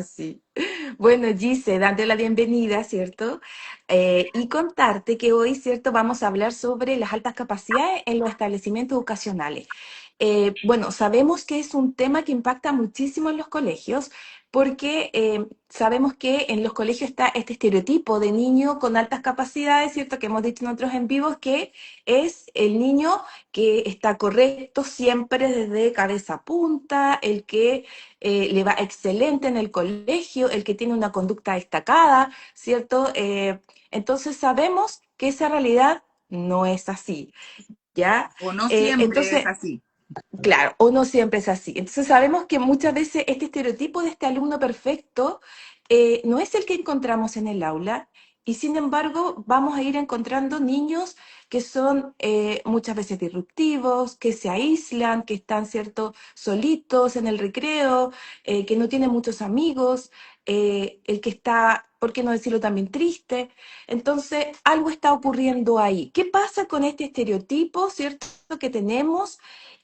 Sí. Bueno, Gise, darte la bienvenida, ¿cierto? Y contarte que hoy, ¿cierto? Vamos a hablar sobre las altas capacidades en los establecimientos educacionales. Bueno, sabemos que es un tema que impacta muchísimo en los colegios porque sabemos que en los colegios está este estereotipo de niño con altas capacidades, ¿cierto? Que hemos dicho en otros en vivos, que es el niño que está correcto siempre desde cabeza a punta, el que le va excelente en el colegio, el que tiene una conducta destacada, ¿cierto? Entonces sabemos que esa realidad no es así, ¿ya? O no siempre es Entonces, así. claro, o no siempre es así. Entonces sabemos que muchas veces este estereotipo de este alumno perfecto no es el que encontramos en el aula y sin embargo vamos a ir encontrando niños que son muchas veces disruptivos, que se aíslan, que están, cierto, solitos en el recreo, que no tienen muchos amigos, el que está, ¿por qué no decirlo también triste? Entonces algo está ocurriendo ahí. ¿Qué pasa con este estereotipo, cierto, que tenemos?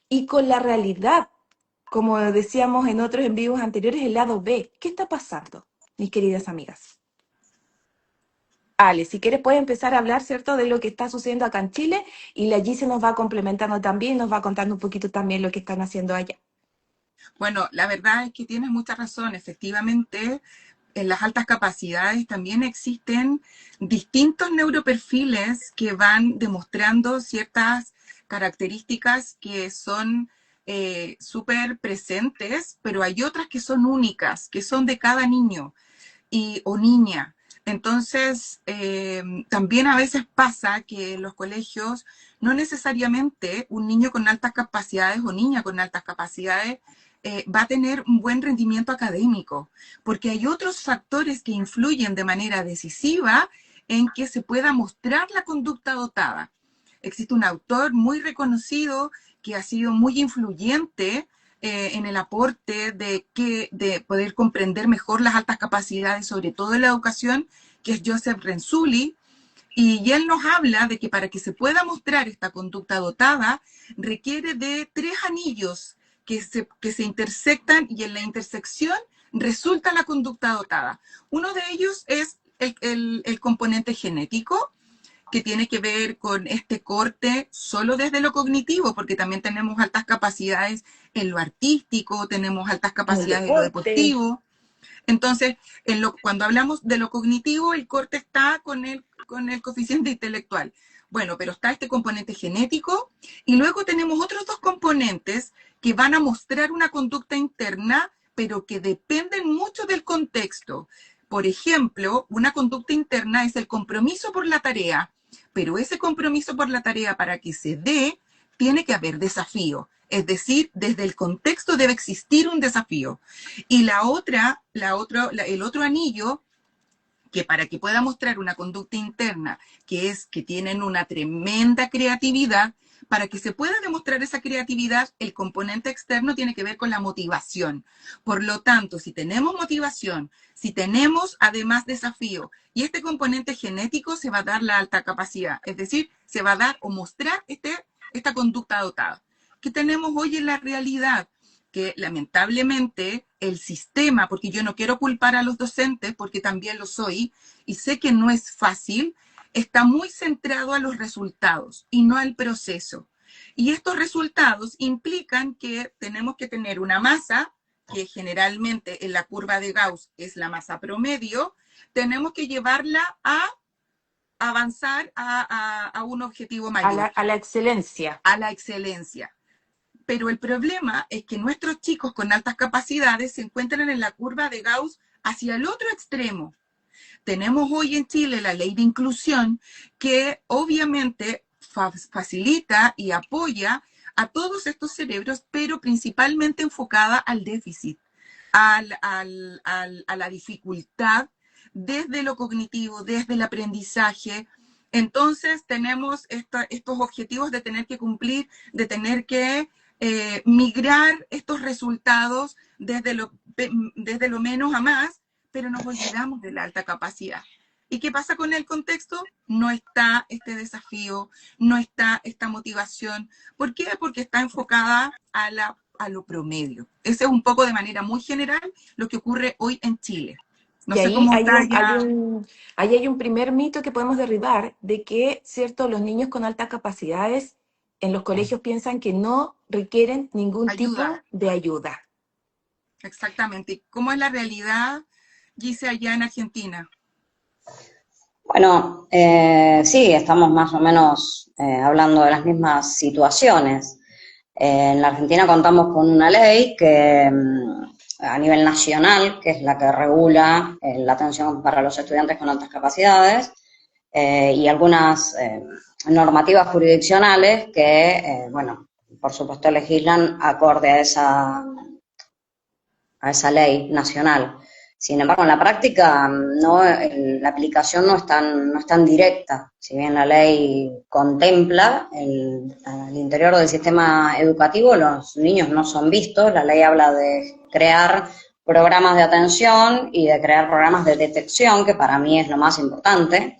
Y con la realidad, como decíamos en otros en vivos anteriores, el lado B. ¿Qué está pasando, mis queridas amigas? Ale, si quieres puedes empezar a hablar, ¿cierto?, de lo que está sucediendo acá en Chile y la Gise nos va complementando también, nos va contando un poquito también lo que están haciendo allá. Bueno, la verdad es que tienes mucha razón. Efectivamente, en las altas capacidades también existen distintos neuroperfiles que van demostrando ciertas características que son súper presentes, pero hay otras que son únicas, que son de cada niño o niña. Entonces, también a veces pasa que en los colegios no necesariamente un niño con altas capacidades o niña con altas capacidades va a tener un buen rendimiento académico, porque hay otros factores que influyen de manera decisiva en que se pueda mostrar la conducta dotada. Existe un autor muy reconocido que ha sido muy influyente en el aporte de poder comprender mejor las altas capacidades, sobre todo en la educación, que es Joseph Renzulli, y él nos habla de que para que se pueda mostrar esta conducta dotada, requiere de tres anillos que se intersectan y en la intersección resulta la conducta dotada. Uno de ellos es el componente genético, que tiene que ver con este corte solo desde lo cognitivo, porque también tenemos altas capacidades en lo artístico, tenemos altas En el capacidades en lo deporte. deportivo. Entonces, cuando hablamos de lo cognitivo, el corte está con el coeficiente intelectual. Bueno, pero está este componente genético y luego tenemos otros dos componentes que van a mostrar una conducta interna, pero que dependen mucho del contexto. Por ejemplo, una conducta interna es el compromiso por la tarea, pero ese compromiso por la tarea para que se dé, tiene que haber desafío. Es decir, desde el contexto debe existir un desafío. Y el otro anillo, que para que pueda mostrar una conducta interna, que es que tienen una tremenda creatividad, para que se pueda demostrar esa creatividad, el componente externo tiene que ver con la motivación. Por lo tanto, si tenemos motivación, si tenemos además desafío, y este componente genético, se va a dar la alta capacidad, es decir, se va a dar o mostrar esta conducta dotada. ¿Qué tenemos hoy en la realidad? Que lamentablemente el sistema, porque yo no quiero culpar a los docentes, porque también lo soy, y sé que no es fácil, está muy centrado a los resultados y no al proceso. Y estos resultados implican que tenemos que tener una masa, que generalmente en la curva de Gauss es la masa promedio, tenemos que llevarla a avanzar a un objetivo mayor, A la excelencia. a la excelencia. Pero el problema es que nuestros chicos con altas capacidades se encuentran en la curva de Gauss hacia el otro extremo. Tenemos hoy en Chile la ley de inclusión que obviamente facilita y apoya a todos estos cerebros, pero principalmente enfocada al déficit, a la dificultad desde lo cognitivo, desde el aprendizaje. Entonces tenemos estos objetivos de tener que cumplir, de tener que migrar estos resultados desde lo menos a más, pero nos olvidamos de la alta capacidad. ¿Y qué pasa con el contexto? No está este desafío, no está esta motivación. ¿Por qué? Porque está enfocada a la a lo promedio. Ese es un poco de manera muy general lo que ocurre hoy en Chile. No Y sé ahí cómo hay está un, hay ya. un, ahí hay un primer mito que podemos derribar de que, cierto, los niños con altas capacidades en los colegios piensan que no requieren ningún Ayuda, tipo de ayuda. exactamente. ¿Y cómo es la realidad, Gise, allá en Argentina? Bueno, sí, estamos más o menos hablando de las mismas situaciones. En la Argentina contamos con una ley que a nivel nacional, que es la que regula la atención para los estudiantes con altas capacidades, y algunas normativas jurisdiccionales que, bueno, por supuesto legislan acorde a esa ley nacional. Sin embargo, en la práctica no, la aplicación no es tan directa. Si bien la ley contempla al interior del sistema educativo, los niños no son vistos. La ley habla de crear programas de atención y de crear programas de detección, que para mí es lo más importante,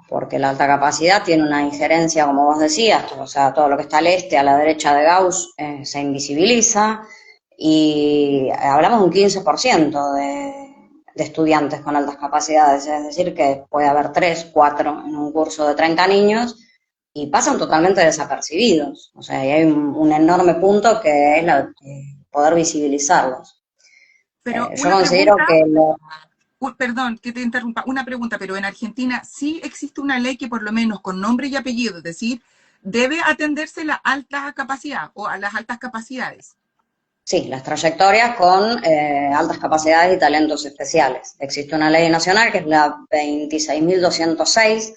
porque la alta capacidad tiene una injerencia, como vos decías, o sea, todo lo que está al este, a la derecha de Gauss, se invisibiliza, y hablamos de un 15% de estudiantes con altas capacidades, es decir, que puede haber 3, 4 en un curso de 30 niños y pasan totalmente desapercibidos. O sea, y hay un enorme punto que es poder visibilizarlos. Pero Yo una considero pregunta, que perdón que te interrumpa, una pregunta, pero en Argentina sí existe una ley que por lo menos con nombre y apellido, es decir, debe atenderse la alta capacidad o a las altas capacidades. sí, las trayectorias con altas capacidades y talentos especiales. Existe una ley nacional que es la 26.206,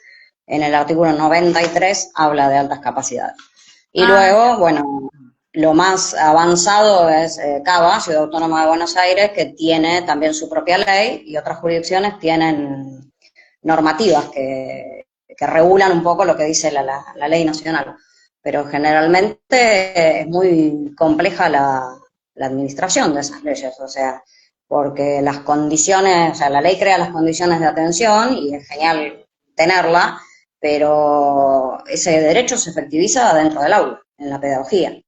en el artículo 93 habla de altas capacidades. Y Ah, luego, ya. bueno, lo más avanzado es Cava, Ciudad Autónoma de Buenos Aires, que tiene también su propia ley, y otras jurisdicciones tienen normativas que regulan un poco lo que dice la ley nacional. Pero generalmente es muy compleja la administración de esas leyes, o sea, porque las condiciones, o sea, la ley crea las condiciones de atención y es genial tenerla, pero ese derecho se efectiviza dentro del aula, en la pedagogía.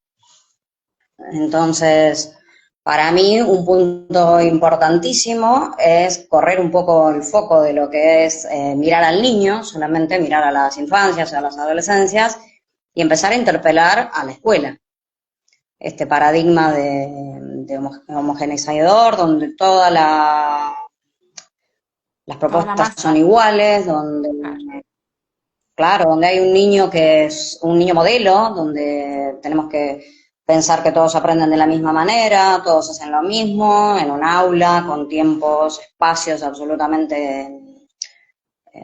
Entonces, para mí un punto importantísimo es correr un poco el foco de lo que es mirar al niño, solamente mirar a las infancias, a las adolescencias, y empezar a interpelar a la escuela. Este paradigma de homogeneizador, donde todas las Toda la propuestas son masa. iguales, donde, Claro. claro, donde hay un niño que es un niño modelo, donde tenemos que pensar que todos aprenden de la misma manera, todos hacen lo mismo, en un aula, con tiempos, espacios absolutamente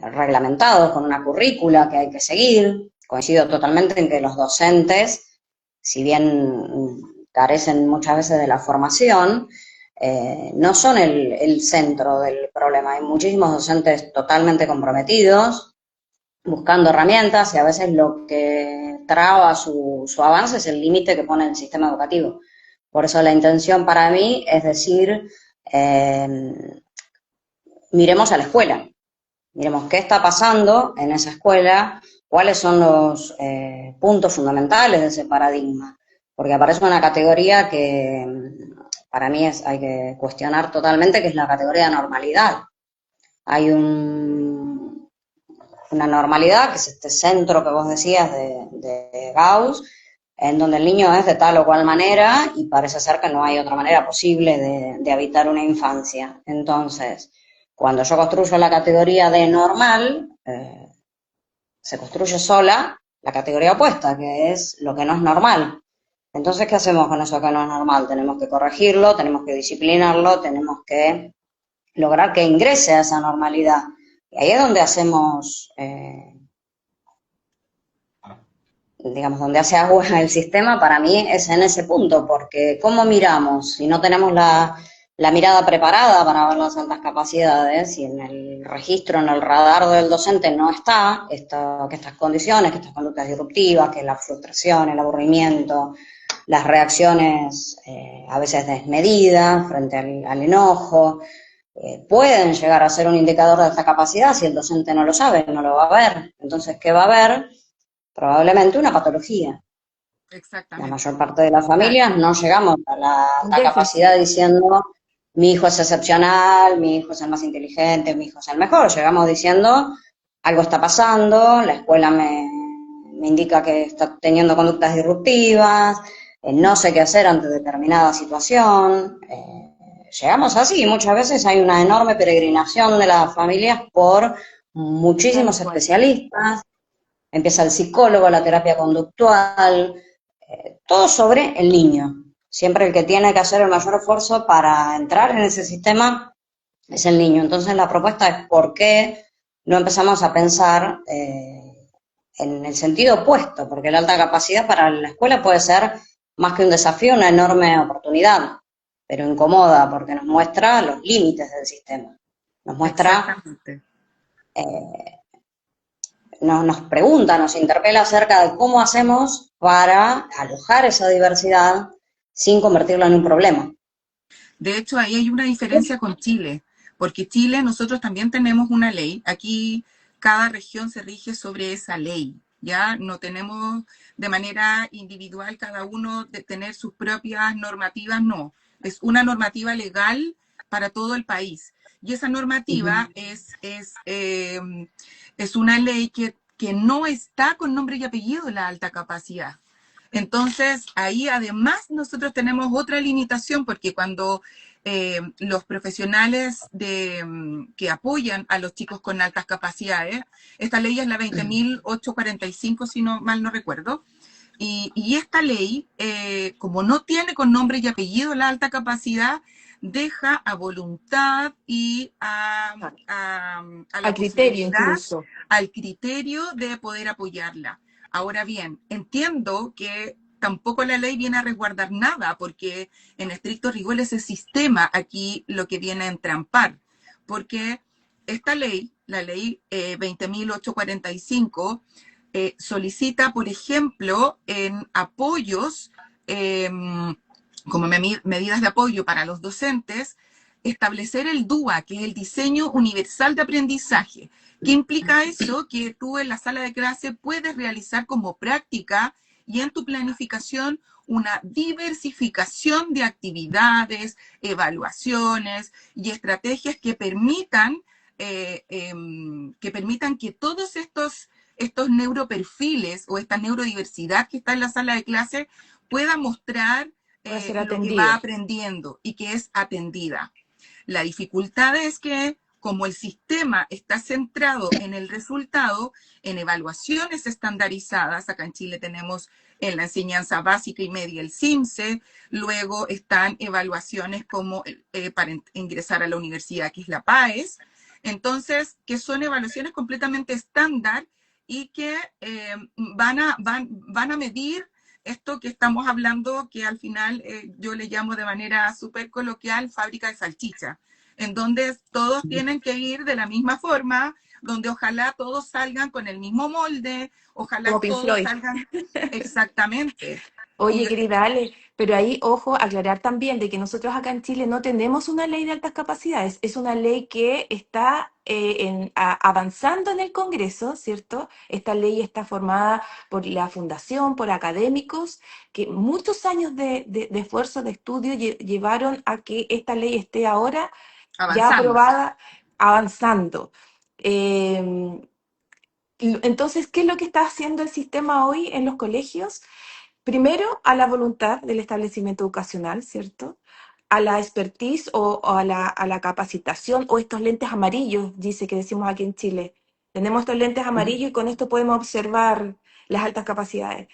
reglamentados, con una currícula que hay que seguir. Coincido totalmente en que los docentes, si bien carecen muchas veces de la formación, no son el centro del problema. Hay muchísimos docentes totalmente comprometidos, buscando herramientas, y a veces lo que traba su avance es el límite que pone el sistema educativo. Por eso la intención para mí es decir, miremos a la escuela, miremos qué está pasando en esa escuela, cuáles son los puntos fundamentales de ese paradigma, porque aparece una categoría que para mí hay que cuestionar totalmente, que es la categoría de normalidad. Hay una normalidad, que es este centro que vos decías de Gauss, en donde el niño es de tal o cual manera y parece ser que no hay otra manera posible de habitar una infancia. Entonces, cuando yo construyo la categoría de normal, se construye sola la categoría opuesta, que es lo que no es normal. Entonces, ¿qué hacemos con eso que no es normal? Tenemos que corregirlo, tenemos que disciplinarlo, tenemos que lograr que ingrese a esa normalidad. Y ahí es donde hacemos, digamos, donde hace agua el sistema, para mí es en ese punto, porque ¿cómo miramos? Si no tenemos la mirada preparada para ver las altas capacidades, y en el registro, en el radar del docente no está que estas condiciones, que estas conductas disruptivas, que la frustración, el aburrimiento, las reacciones a veces desmedidas frente al enojo, pueden llegar a ser un indicador de alta capacidad. Si el docente no lo sabe, no lo va a ver. Entonces, ¿qué va a haber? Probablemente una patología. La Exactamente. mayor parte de las Claro, familias no llegamos a la un alta capacidad déficit. diciendo mi hijo es excepcional, mi hijo es el más inteligente, mi hijo es el mejor. Llegamos diciendo algo está pasando, la escuela me indica que está teniendo conductas disruptivas, no sé qué hacer ante determinada situación. Llegamos así, muchas veces hay una enorme peregrinación de las familias por Tal muchísimos cual. especialistas, empieza el psicólogo, la terapia conductual, todo sobre el niño. Siempre el que tiene que hacer el mayor esfuerzo para entrar en ese sistema es el niño. Entonces la propuesta es por qué no empezamos a pensar en el sentido opuesto, porque la alta capacidad para la escuela puede ser más que un desafío, una enorme oportunidad, pero incomoda porque nos muestra los límites del sistema. Nos muestra, Exactamente. nos pregunta, nos interpela acerca de cómo hacemos para alojar esa diversidad sin convertirla en un problema. De hecho, ahí hay una diferencia con Chile, porque Chile nosotros también tenemos una ley. Aquí cada región se rige sobre esa ley. Ya no tenemos de manera individual cada uno de tener sus propias normativas, no. Es una normativa legal para todo el país. Y esa normativa es una ley que no está con nombre y apellido en la alta capacidad. Entonces, ahí además nosotros tenemos otra limitación porque cuando los profesionales que apoyan a los chicos con altas capacidades, esta ley es la 20.845, si no mal no recuerdo, y esta ley, como no tiene con nombre y apellido la alta capacidad, deja a voluntad y a A la criterio posibilidad, incluso. al criterio de poder apoyarla. Ahora bien, entiendo que tampoco la ley viene a resguardar nada, porque en estricto rigor ese sistema aquí lo que viene a entrampar, porque esta ley, la ley 20.845, solicita, por ejemplo, en apoyos, como medidas de apoyo para los docentes, establecer el DUA, que es el diseño universal de aprendizaje. ¿Qué implica eso? Que tú en la sala de clase puedes realizar como práctica y en tu planificación una diversificación de actividades, evaluaciones y estrategias que permitan que todos estos neuroperfiles o esta neurodiversidad que está en la sala de clase pueda mostrar Puede ser lo que va atendida. aprendiendo y que es atendida. La dificultad es que como el sistema está centrado en el resultado, en evaluaciones estandarizadas, acá en Chile tenemos en la enseñanza básica y media el CIMSE, luego están evaluaciones como para ingresar a la universidad, que es la PAES, entonces, que son evaluaciones completamente estándar y que van a medir esto que estamos hablando, que al final yo le llamo de manera súper coloquial fábrica de salchicha, en donde todos tienen que ir de la misma forma, donde ojalá todos salgan con el mismo molde, ojalá Como Pink todos Floyd. salgan exactamente. Y Oye, querida Ale, pero ahí, ojo, aclarar también de que nosotros acá en Chile no tenemos una ley de altas capacidades, es una ley que está avanzando en el Congreso, ¿cierto? Esta ley está formada por la Fundación, por académicos, que muchos años de esfuerzo, de estudio llevaron a que esta ley esté ahora ya avanzando. aprobada, avanzando. Em, entonces, ¿qué es lo que está haciendo el sistema hoy en los colegios? Primero, a la voluntad del establecimiento educacional, ¿cierto? A la expertise o a la capacitación o estos lentes amarillos, dice que decimos aquí en Chile. Tenemos estos lentes amarillos y con esto podemos observar las altas capacidades.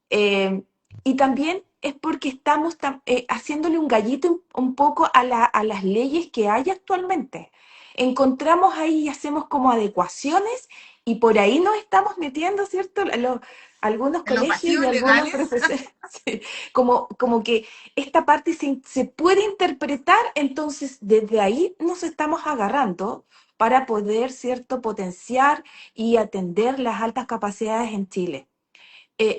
Eh, y también es porque estamos haciéndole un gallito un poco a las leyes que hay actualmente. Encontramos ahí y hacemos como adecuaciones y por ahí nos estamos metiendo, ¿cierto? Algunos En los colegios y vacíos algunos legales, profesores, sí, como que esta parte se puede interpretar, entonces desde ahí nos estamos agarrando para poder, ¿cierto?, potenciar y atender las altas capacidades en Chile.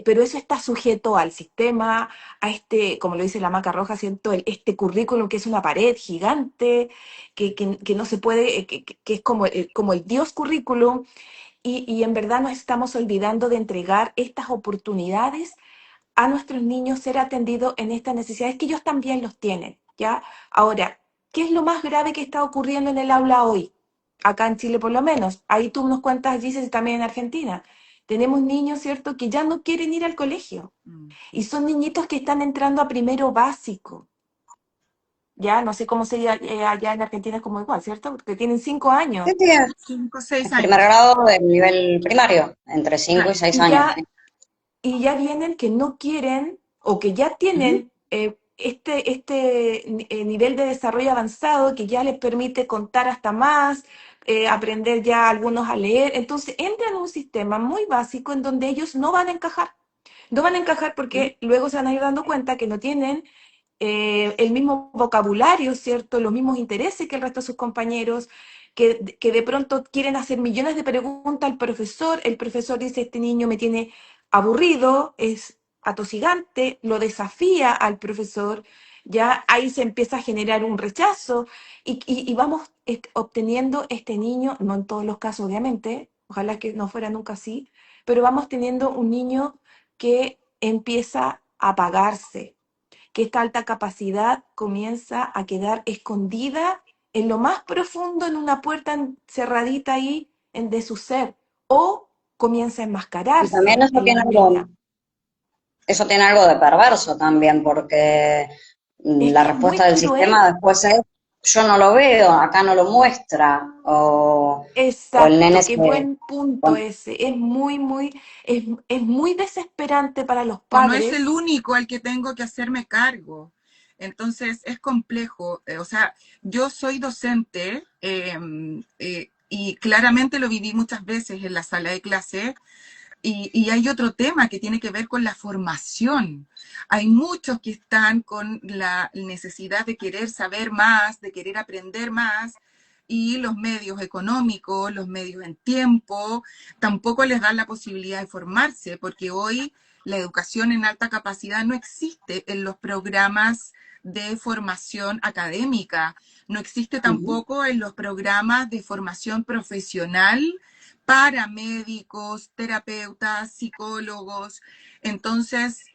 Pero eso está sujeto al sistema, a este, como lo dice la Maca Roja, ¿cierto? Este currículum que es una pared gigante, que no se puede, que es como el Dios currículum, y en verdad nos estamos olvidando de entregar estas oportunidades a nuestros niños ser atendidos en estas necesidades que ellos también los tienen, ¿ya? Ahora, ¿qué es lo más grave que está ocurriendo en el aula hoy? Acá en Chile por lo menos. Ahí tú nos cuentas, dices, y también en Argentina. Tenemos niños, ¿cierto?, que ya no quieren ir al colegio. Mm. Y son niñitos que están entrando a primero básico. Ya, no sé cómo sería allá en Argentina, es como igual, ¿cierto? Que tienen 5 años. Sí, sí, 5 o 6 años. primer grado del nivel primario, entre 5 y Claro. 6 Y años, ya sí. y ya vienen que no quieren o que ya Ujú. tienen este nivel de desarrollo avanzado que ya les permite contar hasta más, aprender ya algunos a leer. Entonces entran en un sistema muy básico en donde ellos no van a encajar. No van a encajar Sí. porque luego se van a ir dando cuenta que no tienen el mismo vocabulario, ¿cierto? Los mismos intereses que el resto de sus compañeros, que de pronto quieren hacer millones de preguntas al profesor, el profesor dice, este niño me tiene aburrido, es atosigante, lo desafía al profesor, ya ahí se empieza a generar un rechazo y vamos obteniendo este niño, no en todos los casos obviamente, ojalá que no fuera nunca así, pero vamos teniendo un niño que empieza a apagarse, que esta alta capacidad comienza a quedar escondida en lo más profundo, en una puerta cerradita ahí de su ser, o comienza a Y también enmascararse en la aula. eso tiene algo de perverso también, porque Es la que es respuesta muy del sistema cruel. después es, yo no lo veo, acá no lo muestra, o el nene Exacto, qué se... buen punto ese. Es es muy desesperante para los O no es el padres. único al que tengo que hacerme cargo. Entonces es complejo. O sea, yo soy docente y claramente lo viví muchas veces en la sala de clase. Y hay otro tema que tiene que ver con la formación. Hay muchos que están con la necesidad de querer saber más, de querer aprender más, y los medios económicos, los medios en tiempo, tampoco les dan la posibilidad de formarse, porque hoy la educación en alta capacidad no existe en los programas de formación académica, no existe Ujú. tampoco en los programas de formación profesional para médicos, terapeutas, psicólogos. Entonces,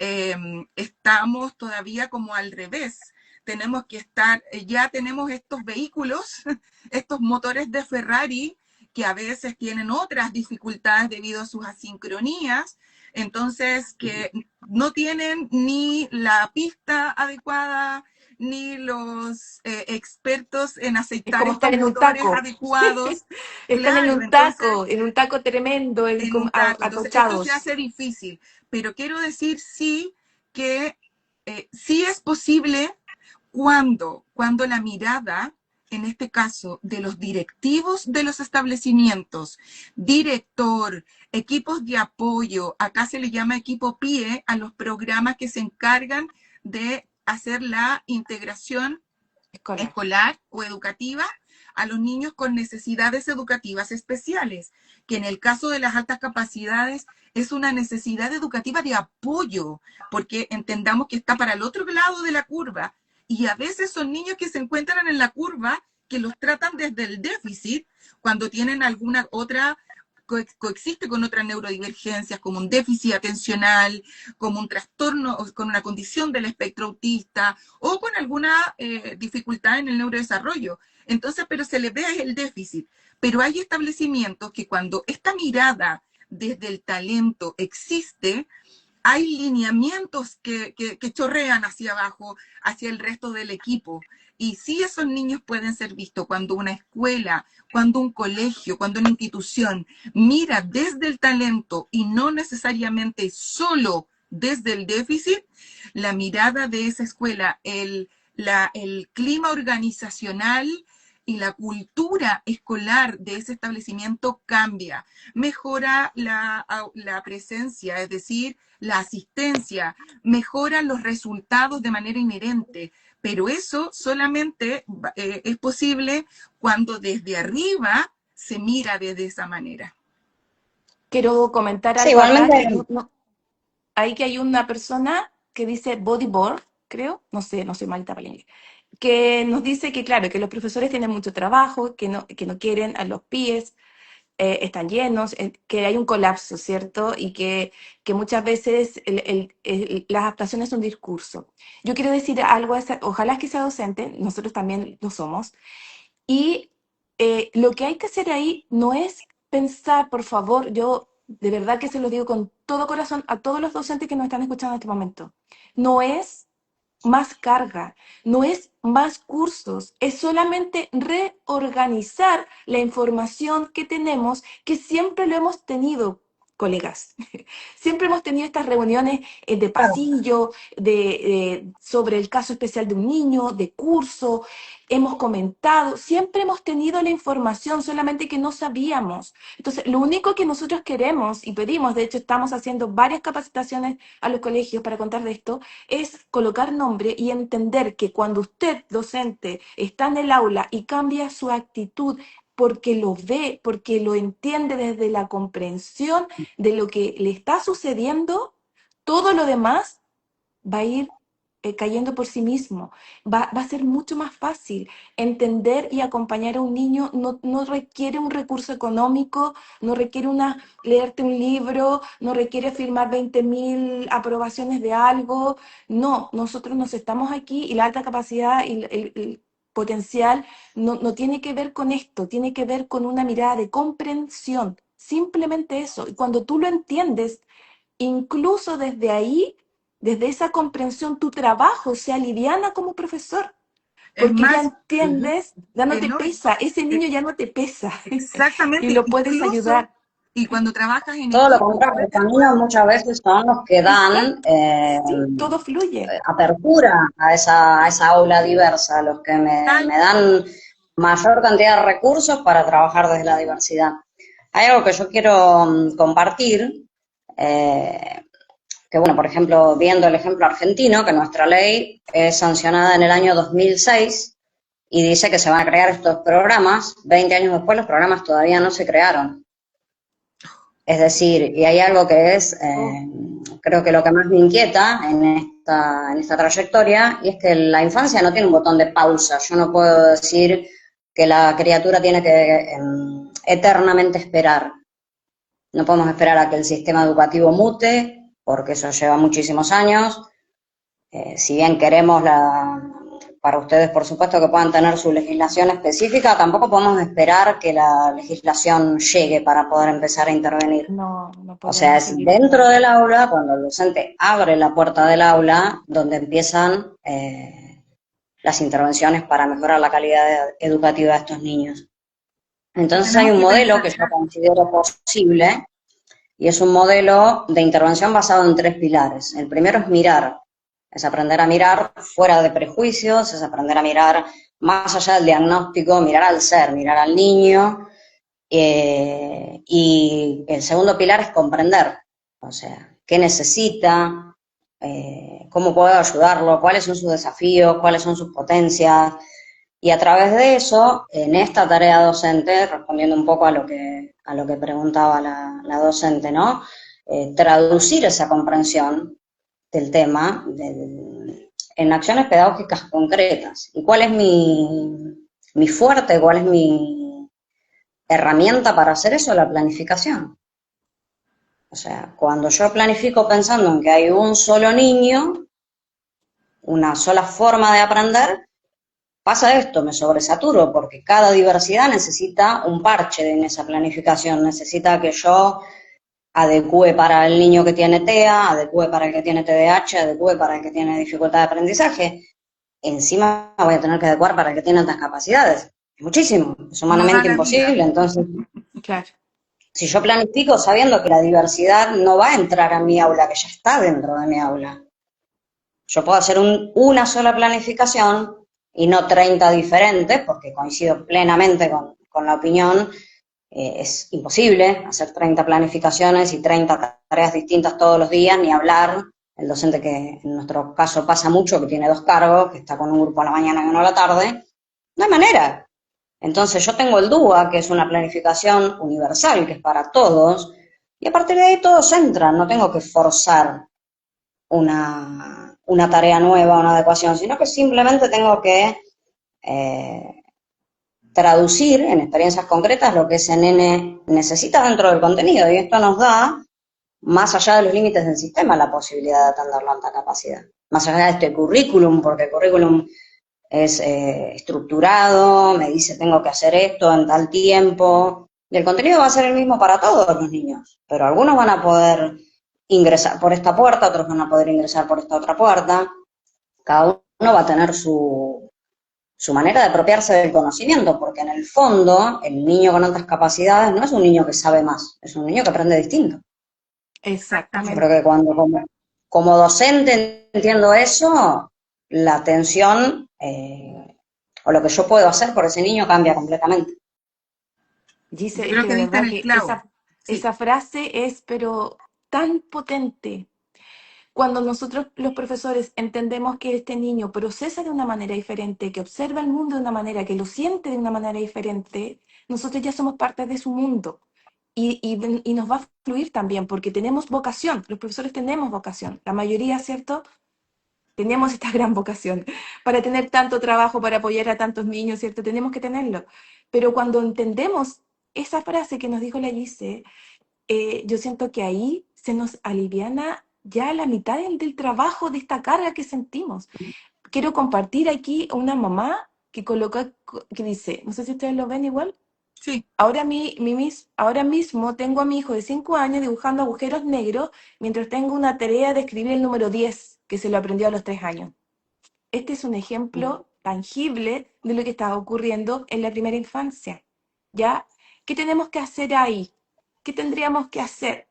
estamos todavía como al revés. Tenemos que estar, ya tenemos estos vehículos, estos motores de Ferrari, que a veces tienen otras dificultades debido a sus asincronías, entonces que no tienen ni la pista adecuada, ni los expertos en Es aceitar como estos estar en un motores taco. adecuados. Están Claro, entonces en un taco tremendo, en un taco. Entonces, esto se atochados. hace difícil, pero quiero decir sí que sí es posible cuando la mirada, en este caso, de los directivos de los establecimientos, director, equipos de apoyo, acá se le llama equipo PIE a los programas que se encargan de hacer la integración Escolar. escolar o educativa a los niños con necesidades educativas especiales, que en el caso de las altas capacidades es una necesidad educativa de apoyo, porque entendamos que está para el otro lado de la curva y a veces son niños que se encuentran en la curva que los tratan desde el déficit cuando tienen alguna otra coexiste con otras neurodivergencias como un déficit atencional, como un trastorno, con una condición del espectro autista o con alguna dificultad en el neurodesarrollo. Entonces, pero se le ve el déficit. Pero hay establecimientos que cuando esta mirada desde el talento existe, hay lineamientos que chorrean hacia abajo, hacia el resto del equipo. Y sí, esos niños pueden ser vistos cuando una escuela, cuando un colegio, cuando una institución mira desde el talento y no necesariamente solo desde el déficit, la mirada de esa escuela, el clima organizacional y la cultura escolar de ese establecimiento cambia, mejora la presencia, es decir, la asistencia, mejora los resultados de manera inherente, pero eso solamente es posible cuando desde arriba se mira desde esa manera. Quiero comentar Sí, algo acá, igualmente, que ahí que hay una persona que dice bodyboard, creo, no sé, no soy malita para el inglés, que nos dice que, claro, que los profesores tienen mucho trabajo, que no quieren a los pies, están llenos, que hay un colapso, ¿cierto? Y que muchas veces las adaptaciones son discurso. Yo quiero decir algo, ojalá que sea docente, nosotros también lo somos, y lo que hay que hacer ahí no es pensar, por favor, yo de verdad que se lo digo con todo corazón a todos los docentes que nos están escuchando en este momento, no es más carga, no es más cursos, es solamente reorganizar la información que tenemos, que siempre lo hemos tenido, colegas. Siempre hemos tenido estas reuniones de Claro. pasillo, sobre el caso especial de un niño, de curso, hemos comentado, siempre hemos tenido la información, solamente que no sabíamos. Entonces, lo único que nosotros queremos y pedimos, de hecho estamos haciendo varias capacitaciones a los colegios para contar de esto, es colocar nombre y entender que cuando usted, docente, está en el aula y cambia su actitud porque lo ve, porque lo entiende desde la comprensión de lo que le está sucediendo, todo lo demás va a ir cayendo por sí mismo. Va a ser mucho más fácil. Entender y acompañar a un niño no requiere un recurso económico, no requiere leerte un libro, no requiere firmar 20.000 aprobaciones de algo. No, nosotros nos estamos aquí y la alta capacidad y el potencial no tiene que ver con esto, tiene que ver con una mirada de comprensión. Simplemente eso. Y cuando tú lo entiendes, incluso desde ahí, desde esa comprensión, tu trabajo se aliviana como profesor, Es porque ya más, entiendes, ya no te no, pesa, ese niño ya no te pesa y exactamente, lo puedes incluso, ayudar. y cuando trabajas en Todo lo equipo, contrario, los caminos muchas veces son los que dan Exacto, sí, todo fluye. apertura a esa aula diversa, los que tal, me dan mayor cantidad de recursos para trabajar desde la diversidad. Hay algo que yo quiero compartir, eh, que bueno, por ejemplo, viendo el ejemplo argentino, que nuestra ley es sancionada en el año 2006 y dice que se van a crear estos programas, 20 años después los programas todavía no se crearon. Es decir, y hay algo que es, Oh, creo que lo que más me inquieta en esta trayectoria, y es que la infancia no tiene un botón de pausa. Yo no puedo decir que la criatura tiene que eternamente esperar. No podemos esperar a que el sistema educativo mute, porque eso lleva muchísimos años. Si bien queremos para ustedes, por supuesto, que puedan tener su legislación específica, tampoco podemos esperar que la legislación llegue para poder empezar a intervenir. no O sea, podemos es seguir dentro esperando. del aula, cuando el docente abre la puerta del aula, donde empiezan las intervenciones para mejorar la calidad educativa de estos niños. que Entonces hay tenemos un que modelo pensar, que yo considero posible, y es un modelo de intervención basado en 3 pilares. El primero es mirar, es aprender a mirar fuera de prejuicios, es aprender a mirar más allá del diagnóstico, mirar al ser, mirar al niño. Y el segundo pilar es comprender, o sea, qué necesita, cómo puedo ayudarlo, cuáles son sus desafíos, cuáles son sus potencias. Y a través de eso, en esta tarea docente, respondiendo un poco a lo que preguntaba la docente, ¿no? Traducir esa comprensión del tema en acciones pedagógicas concretas. ¿Y cuál es mi fuerte, cuál es mi herramienta para hacer eso? La planificación. O sea, cuando yo planifico pensando en que hay un solo niño, una sola forma de aprender, pasa esto, me sobresaturo, porque cada diversidad necesita un parche en esa planificación, necesita que yo adecue para el niño que tiene TEA, adecue para el que tiene TDAH, adecue para el que tiene dificultad de aprendizaje. Encima voy a tener que adecuar para el que tiene altas capacidades. Muchísimo, es nos da humanamente la vida. imposible. Entonces, Claro, si yo planifico sabiendo que la diversidad no va a entrar a mi aula, que ya está dentro de mi aula, yo puedo hacer una sola planificación y no 30 diferentes, porque coincido plenamente con la opinión. Es imposible hacer 30 planificaciones y 30 tareas distintas todos los días, ni hablar. El docente, que en nuestro caso pasa mucho, que tiene 2 cargos, que está con un grupo a la mañana y uno a la tarde, no hay manera. Entonces yo tengo el DUA, que es una planificación universal, que es para todos, y a partir de ahí todos entran, no tengo que forzar una tarea nueva, una adecuación, sino que simplemente tengo que traducir en experiencias concretas lo que ese nene necesita dentro del contenido. Y esto nos da, más allá de los límites del sistema, la posibilidad de atender la alta capacidad. Más allá de este currículum, porque el currículum es estructurado, me dice tengo que hacer esto en tal tiempo, y el contenido va a ser el mismo para todos los niños, pero algunos van a poder ingresar por esta puerta, otros van a poder ingresar por esta otra puerta, cada uno va a tener su manera de apropiarse del conocimiento, porque en el fondo el niño con altas capacidades no es un niño que sabe más, es un niño que aprende distinto. Yo creo Exactamente. que cuando como docente entiendo eso, la atención o lo que yo puedo hacer por ese niño cambia completamente. Yo Dice, es creo que que de diste en verdad el que clavo. Sí, esa frase es, pero tan potente. Cuando nosotros los profesores entendemos que este niño procesa de una manera diferente, que observa el mundo de una manera, que lo siente de una manera diferente, nosotros ya somos parte de su mundo. Y nos va a fluir también, porque tenemos vocación, los profesores tenemos vocación, la mayoría, ¿cierto? Tenemos esta gran vocación para tener tanto trabajo, para apoyar a tantos niños, ¿cierto? Tenemos que tenerlo. Pero cuando entendemos esa frase que nos dijo la Gise, yo siento que ahí se nos aliviana ya la mitad del trabajo, de esta carga que sentimos. Quiero compartir aquí una mamá que coloca, que dice, no sé si ustedes lo ven igual, sí. ahora mismo tengo a mi hijo de 5 años dibujando agujeros negros mientras tengo una tarea de escribir el número 10 que se lo aprendió a los 3 años. Este es un ejemplo tangible de lo que está ocurriendo en la primera infancia. ¿Ya? ¿Qué tenemos que hacer ahí? ¿Qué tendríamos que hacer?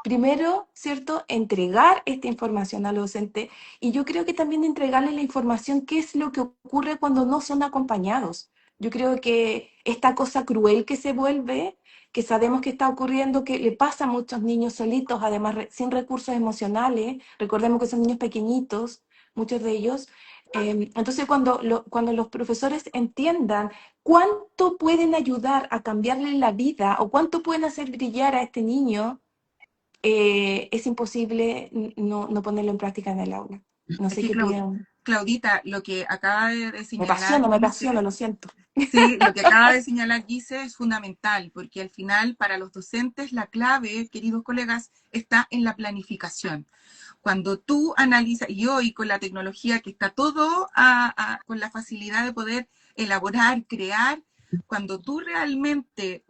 Primero, ¿cierto? Entregar esta información al docente y yo creo que también entregarle la información, qué es lo que ocurre cuando no son acompañados. Yo creo que esta cosa cruel que se vuelve, que sabemos que está ocurriendo, que le pasa a muchos niños solitos, además sin recursos emocionales, recordemos que son niños pequeñitos, muchos de ellos. Entonces, cuando los profesores entiendan cuánto pueden ayudar a cambiarle la vida o cuánto pueden hacer brillar a este niño, es imposible no ponerlo en práctica en el aula. No Es sé que qué opinan. Claudita, lo que acaba de señalar Me apasiona, Gise, lo siento. sí, lo que acaba de señalar Gise es fundamental, porque al final para los docentes la clave, queridos colegas, está en la planificación. Cuando tú analizas, y hoy con la tecnología que está todo con la facilidad de poder elaborar, crear, cuando tú realmente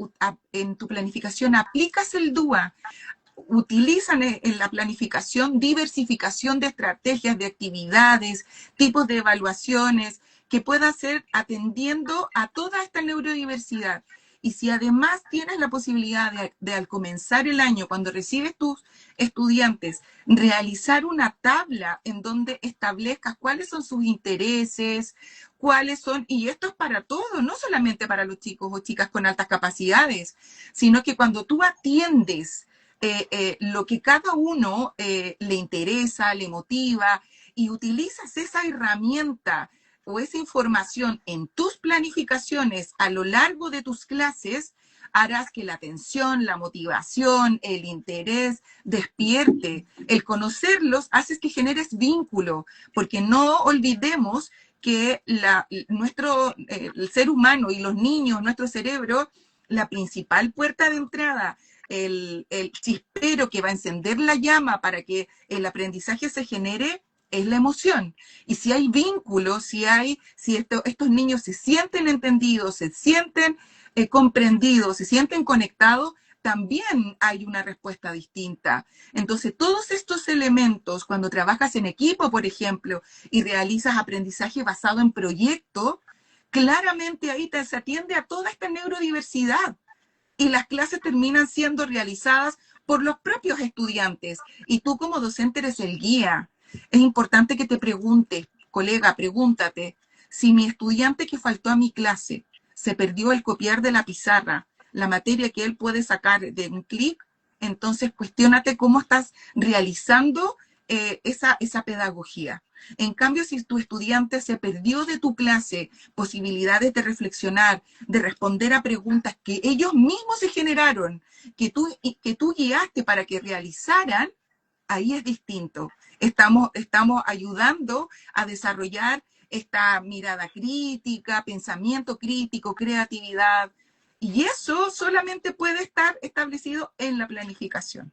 en tu planificación aplicas el DUA, utilizan en la planificación diversificación de estrategias, de actividades, tipos de evaluaciones, que pueda ser atendiendo a toda esta neurodiversidad. Y si además tienes la posibilidad de al comenzar el año, cuando recibes tus estudiantes, realizar una tabla en donde establezcas cuáles son sus intereses, cuáles son, y esto es para todos, no solamente para los chicos o chicas con altas capacidades, sino que cuando tú atiendes lo que cada uno le interesa, le motiva, y utilizas esa herramienta o esa información en tus planificaciones a lo largo de tus clases, harás que la atención, la motivación, el interés despierte. El conocerlos hace que generes vínculo, porque no olvidemos que el ser humano y los niños, nuestro cerebro, la principal puerta de entrada, el chispero que va a encender la llama para que el aprendizaje se genere, es la emoción. Y si hay vínculos, si estos niños se sienten entendidos, se sienten comprendidos, se sienten conectados, también hay una respuesta distinta. Entonces, todos estos elementos, cuando trabajas en equipo, por ejemplo, y realizas aprendizaje basado en proyecto, claramente ahí se atiende a toda esta neurodiversidad y las clases terminan siendo realizadas por los propios estudiantes y tú como docente eres el guía. Es importante que te preguntes, colega, pregúntate, si mi estudiante que faltó a mi clase se perdió el copiar de la pizarra, la materia que él puede sacar de un clic, entonces cuestiónate cómo estás realizando esa pedagogía. En cambio, si tu estudiante se perdió de tu clase posibilidades de reflexionar, de responder a preguntas que ellos mismos se generaron, que tú guiaste para que realizaran, ahí es distinto. Estamos ayudando a desarrollar esta mirada crítica, pensamiento crítico, creatividad. Y eso solamente puede estar establecido en la planificación.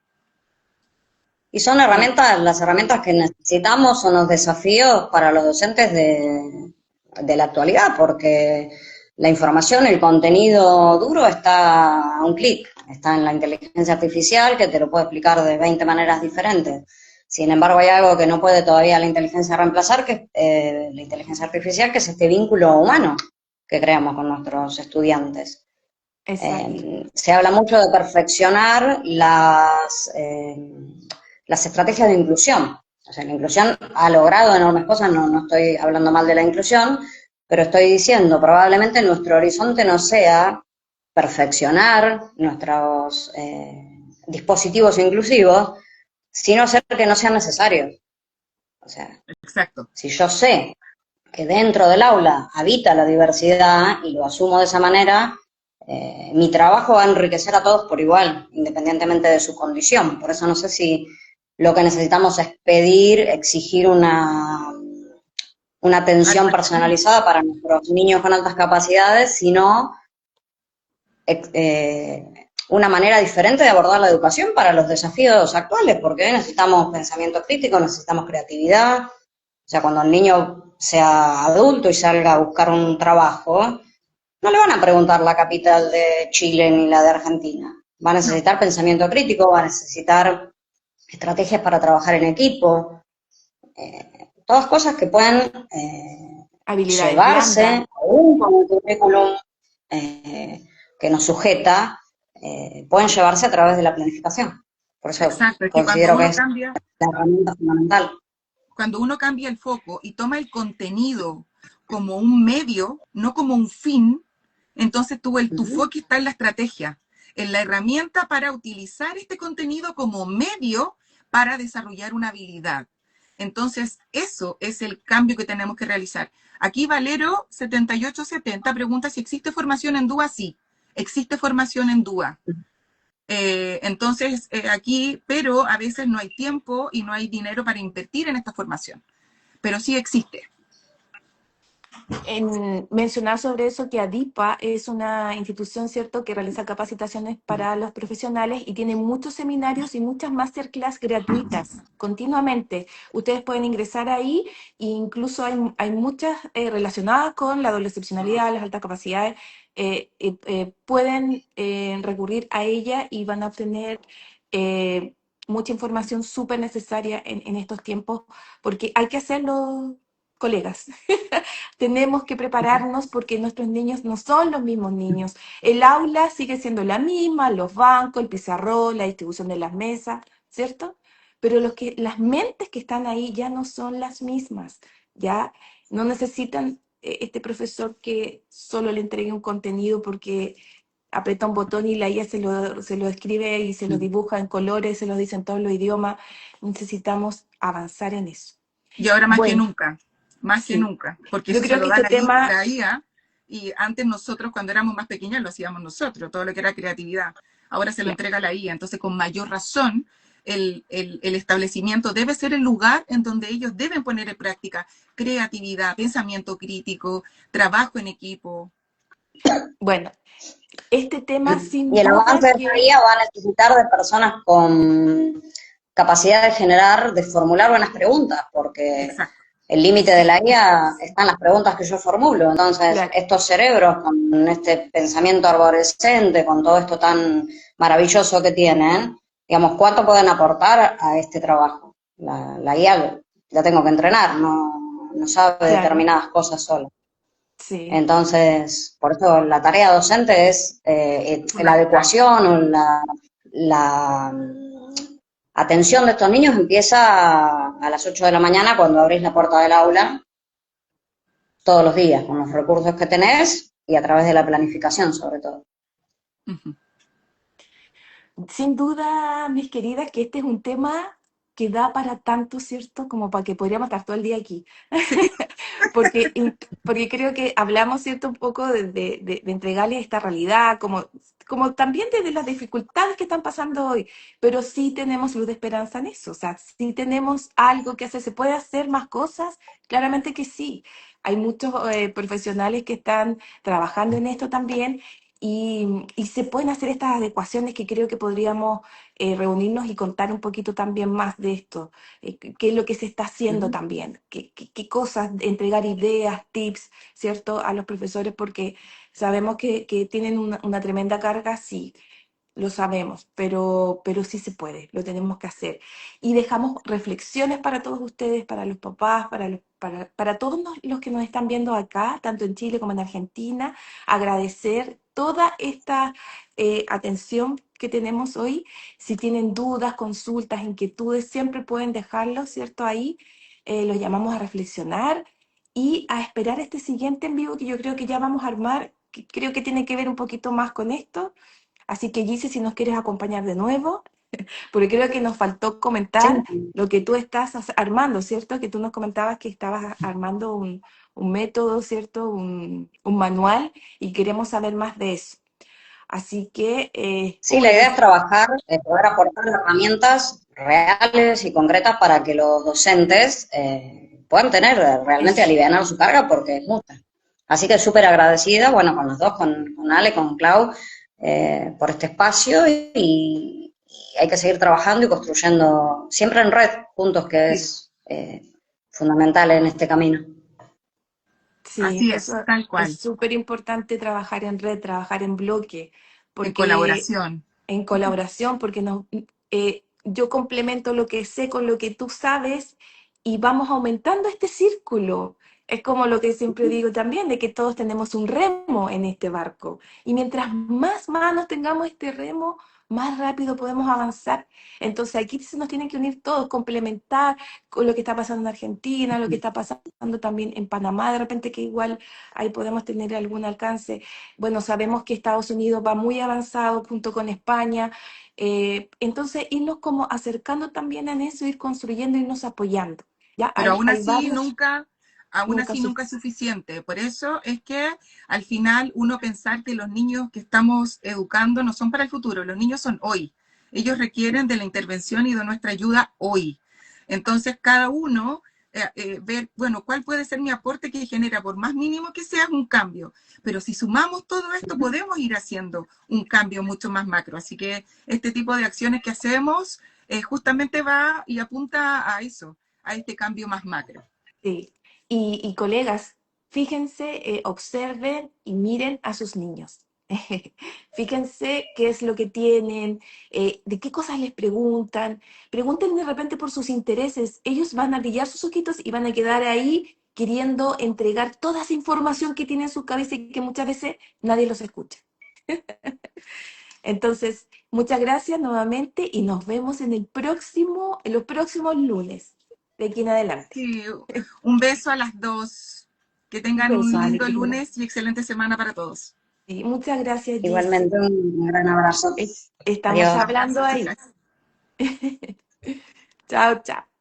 Y son herramientas, las herramientas que necesitamos son los desafíos para los docentes de la actualidad, porque la información, el contenido duro está a un clic, está en la inteligencia artificial que te lo puede explicar de 20 maneras diferentes. Sin embargo, hay algo que no puede todavía la inteligencia reemplazar, que es la inteligencia artificial, que es este vínculo humano que creamos con nuestros estudiantes. Exacto. Se habla mucho de perfeccionar las estrategias de inclusión. O sea, la inclusión ha logrado enormes cosas, no estoy hablando mal de la inclusión, pero estoy diciendo, probablemente nuestro horizonte no sea perfeccionar nuestros dispositivos inclusivos, sino ser que no sean necesarios. O sea, Exacto. si yo sé que dentro del aula habita la diversidad y lo asumo de esa manera, mi trabajo va a enriquecer a todos por igual, independientemente de su condición. Por eso no sé si lo que necesitamos es pedir, exigir una atención Algo extremo. personalizada para nuestros niños con altas capacidades, sino una manera diferente de abordar la educación para los desafíos actuales, porque necesitamos pensamiento crítico, necesitamos creatividad. O sea, cuando el niño sea adulto y salga a buscar un trabajo, no le van a preguntar la capital de Chile ni la de Argentina. Va a No, necesitar pensamiento crítico, va a necesitar estrategias para trabajar en equipo, todas cosas que pueden Habilidades blandas. llevarse, aún con el currículum eh, que nos sujeta, pueden llevarse a través de la planificación. Por eso exacto. Es que considero que es la herramienta fundamental. cuando uno cambia el foco y toma el contenido como un medio, no como un fin, entonces tu Uh-huh. foco está en la estrategia, en la herramienta para utilizar este contenido como medio para desarrollar una habilidad. Entonces, eso es el cambio que tenemos que realizar. Aquí Valero 7870 pregunta si existe formación en DUA. Sí, existe formación en DUA. Entonces, aquí, pero a veces no hay tiempo y no hay dinero para invertir en esta formación, pero sí existe. En mencionar sobre eso que ADIPA es una institución, ¿cierto?, que realiza capacitaciones para los profesionales y tiene muchos seminarios y muchas masterclass gratuitas continuamente. Ustedes pueden ingresar ahí e incluso hay muchas relacionadas con la doble excepcionalidad, las altas capacidades. Pueden recurrir a ella y van a obtener mucha información súper necesaria en estos tiempos, porque hay que hacerlo, colegas. Tenemos que prepararnos porque nuestros niños no son los mismos niños. El aula sigue siendo la misma, los bancos, el pizarrón, la distribución de las mesas, ¿cierto? Pero las mentes que están ahí ya no son las mismas, ya no necesitan este profesor que solo le entregue un contenido porque aprieta un botón y la IA se lo escribe y se lo dibuja en colores, se lo dice en todos los idiomas. Necesitamos avanzar en eso. Y ahora Bueno, más que sí. nunca, porque Yo eso se creo lo que da este tema, la IA, y antes nosotros cuando éramos más pequeños lo hacíamos nosotros, todo lo que era creatividad. Ahora se lo claro, entrega la IA, entonces con mayor razón el establecimiento debe ser el lugar en donde ellos deben poner en práctica creatividad, pensamiento crítico, trabajo en equipo. bueno, este tema Y sin el avance duda de esta que, guía va a necesitar de personas con capacidad de generar, de formular buenas preguntas, porque Exacto. el límite de la guía está en las preguntas que yo formulo. Entonces, claro, estos cerebros con este pensamiento arborescente, con todo esto tan maravilloso que tienen, digamos, ¿cuánto pueden aportar a este trabajo? La guía la tengo que entrenar, no sabe claro, determinadas cosas sola. sí, Entonces, por eso la tarea docente es la Fundamental. adecuación o la atención de estos niños empieza a las 8 de la mañana cuando abrís la puerta del aula, todos los días, con los recursos que tenés y a través de la planificación sobre todo. Ujú. sin duda, mis queridas, que este es un tema que da para tanto, ¿cierto? Como para que podríamos estar todo el día aquí. Sí, Porque creo que hablamos, ¿cierto? Un poco de entregarles esta realidad, como también de las dificultades que están pasando hoy, pero sí tenemos luz de esperanza en eso, o sea, sí tenemos algo que hacer, ¿se puede hacer más cosas? Claramente que sí. Hay muchos profesionales que están trabajando en esto también y se pueden hacer estas adecuaciones que creo que podríamos reunirnos y contar un poquito también más de esto, qué es lo que se está haciendo Ujú. también, qué cosas, entregar ideas, tips, ¿cierto? A los profesores porque sabemos que tienen una tremenda carga, sí, lo sabemos, pero sí se puede, lo tenemos que hacer. Y dejamos reflexiones para todos ustedes, para los papás, para todos los que nos están viendo acá, tanto en Chile como en Argentina, agradecer toda esta atención que tenemos hoy. Si tienen dudas, consultas, inquietudes, siempre pueden dejarlo, ¿cierto? Ahí los llamamos a reflexionar y a esperar este siguiente en vivo que yo creo que ya vamos a armar, que creo que tiene que ver un poquito más con esto. Así que Gise, si nos quieres acompañar de nuevo, porque creo que nos faltó Sí, comentar lo que tú estás armando, ¿cierto? Que tú nos comentabas que estabas armando un método, ¿cierto? Un manual y queremos saber más de eso. Así que, sí, la uy, idea es trabajar, poder aportar herramientas reales y concretas para que los docentes puedan tener realmente eso. alivianar su carga porque es mucha. Así que súper agradecida, bueno, con los dos, con Ale, con Clau, por este espacio y hay que seguir trabajando y construyendo siempre en red juntos, que Sí, es fundamental en este camino. Sí, así es, eso tal es cual, súper importante trabajar en red, trabajar en bloque, en porque colaboración. en colaboración, porque yo complemento lo que sé con lo que tú sabes y vamos aumentando este círculo. Es como lo que siempre digo también, de que todos tenemos un remo en este barco. Y mientras más manos tengamos este remo, más rápido podemos avanzar. Entonces aquí se nos tienen que unir todos, complementar con lo que está pasando en Argentina, lo que está pasando también en Panamá, de repente que igual ahí podemos tener algún alcance. Bueno, sabemos que Estados Unidos va muy avanzado junto con España, entonces irnos como acercando también en eso, ir construyendo, irnos apoyando. Ya Pero hay varios, aún nunca así nunca es suficiente. suficiente. Por eso es que al final uno pensar que los niños que estamos educando no son para el futuro, los niños son hoy. Ellos requieren de la intervención y de nuestra ayuda hoy. Entonces, cada uno ver, bueno, cuál puede ser mi aporte que genera, por más mínimo que sea, un cambio. Pero si sumamos todo esto, podemos ir haciendo un cambio mucho más macro. Así que este tipo de acciones que hacemos justamente va y apunta a eso, a este cambio más macro. Sí. Y colegas, fíjense, observen y miren a sus niños. Fíjense qué es lo que tienen, de qué cosas les preguntan. Pregunten de repente por sus intereses. Ellos van a brillar sus ojitos y van a quedar ahí queriendo entregar toda esa información que tiene en su cabeza y que muchas veces nadie los escucha. Entonces, muchas gracias nuevamente y nos vemos en los próximos lunes de aquí en adelante. Sí, un beso a las dos. Que Un tengan un beso, Ale, lindo querida. lunes y excelente semana para todos. Sí, muchas gracias, Gise. Igualmente un gran abrazo. Estamos Adiós. hablando Abrazo, ahí. chicas. Chao, chao.